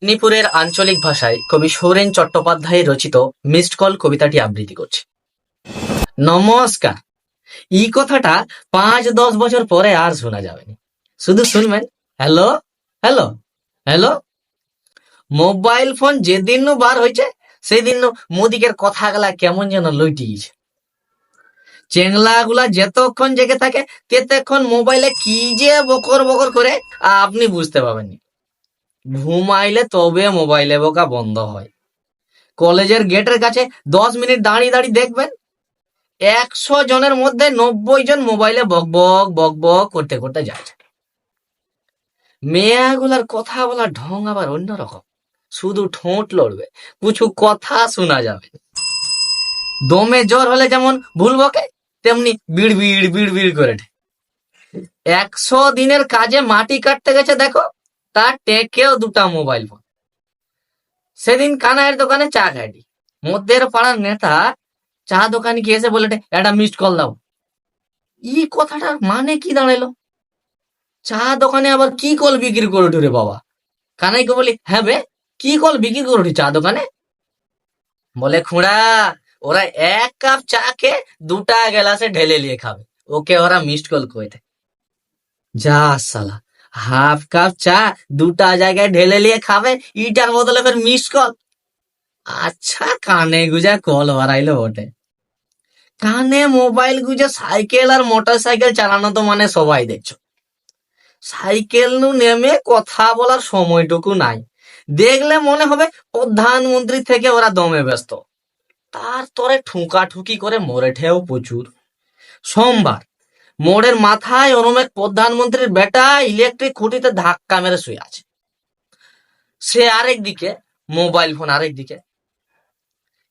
মেদিনীপুরের আঞ্চলিক ভাষায় কবি সৌরেন চট্টোপাধ্যায় রচিত মিসড কল কবিতাটি আবৃত্তি করছে। নমস্কার। এই কথাটা 5-10 বছর পরে আর শোনা যাবে না, শুধু শুনবেন hello hello hello. Mobile phone যেদিন বার হয়েছে সেদিন মোদিকের কথাগুলা কেমন যেন লইটিয়েছে। চেংলা গুলা যতক্ষণ জেগে থাকে ততক্ষণ মোবাইলে কি যে বকর বকর করে আপনি বুঝতে পারবেন না। ঘুমাইলে তবে মোবাইলে বোকা বন্ধ হয়। কলেজের গেটের কাছে 10 মিনিট দাঁড়িয়ে দাঁড়িয়ে দেখবেন 100 জনের মধ্যে 90 জন মোবাইলে বক বক বক বক করতে করতে যাচ্ছে। মেয়েগুলার কথা বলার ঢং আবার অন্যরকম, শুধু ঠোঁট লড়বে, কিছু কথা শোনা যাবে। দমে জ্বর হলে যেমন ভুল বকে, তেমনি বিড় বিড় বিড় বিড় করে 100 দিনের কাজে মাটি কাটতে গেছে দেখো, তার টেকেও 2টা মোবাইল ফোন। সেদিন কানাইয়ের দোকানে চা খাইটি, মধ্যের পাড়ার নেতা চা দোকানে গিয়ে এসে বলে একটা মিসড কল দাও। ই কথাটার মানে কি দাঁড়াইলো? চা দোকানে আবার কি কল বিক্রি করে রে বাবা? কানাইকে বলি, হ্যাঁ বে, কি কল বিক্রি করে চা দোকানে? বলে, খুড়া ওরা 1 কাপ চা কে 2টা গ্লাসে ঢেলে নিয়ে খাবে, ওকে ওরা মিসড কল কইতে। যা সালা, হাফ কাপ চা 2টা জায়গায় ঢেলে নিয়ে খাবে, ইটার বদলে ফের মিসড কল। আচ্ছা, কানে গুজা কল বাড়াইলো বটে। কানে মোবাইল গুজে সাইকেল আর মোটর সাইকেল চালানো তো মানে সবাই দেখছো। সাইকেল নু নেমে কথা বলার সময়টুকু নাই, দেখলে মনে হবে প্রধানমন্ত্রী থেকে ওরা দমে ব্যস্ত। তার তরে ঠুকা ঠুকি করে মরে ঠেও প্রচুর। সোমবার মোড়ের মাথায় ওরম এক প্রধানমন্ত্রীর বেটা ইলেকট্রিক খুঁটিতে ধাক্কা মেরে শুয়ে আছে। সে আরেক দিকে, মোবাইল ফোন আরেক দিকে।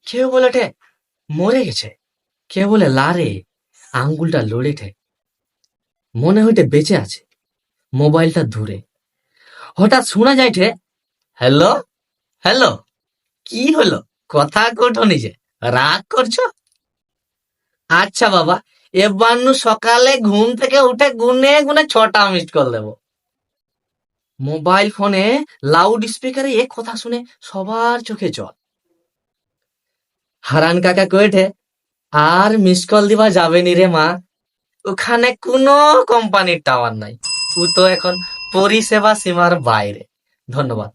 কেউ বলে ঠে মরে গেছে, কেউ বলে লারে আঙ্গুলটা লড়ে ঠে, মনে হইতে বেঁচে আছে। মোবাইলটা ধরে হঠাৎ শোনা যায় ঠে হ্যালো হ্যালো। কি হলো, কথা কোঠো নিজে, রাগ করছো? আচ্ছা বাবা, এবার সকালে ঘুম থেকে উঠে গুনে গুনে 6টা মিসড কল দেবো। মোবাইল ফোনে লাউড স্পিকারে এ কথা শুনে সবার চোখে জল। হারান কাকা কয়েঠে আর মিসড কল দিবা যাবে নি রে মা, ওখানে কোনো কোম্পানির টাওয়ার নাই, ও তো এখন পরিষেবা সীমার বাইরে। ধন্যবাদ।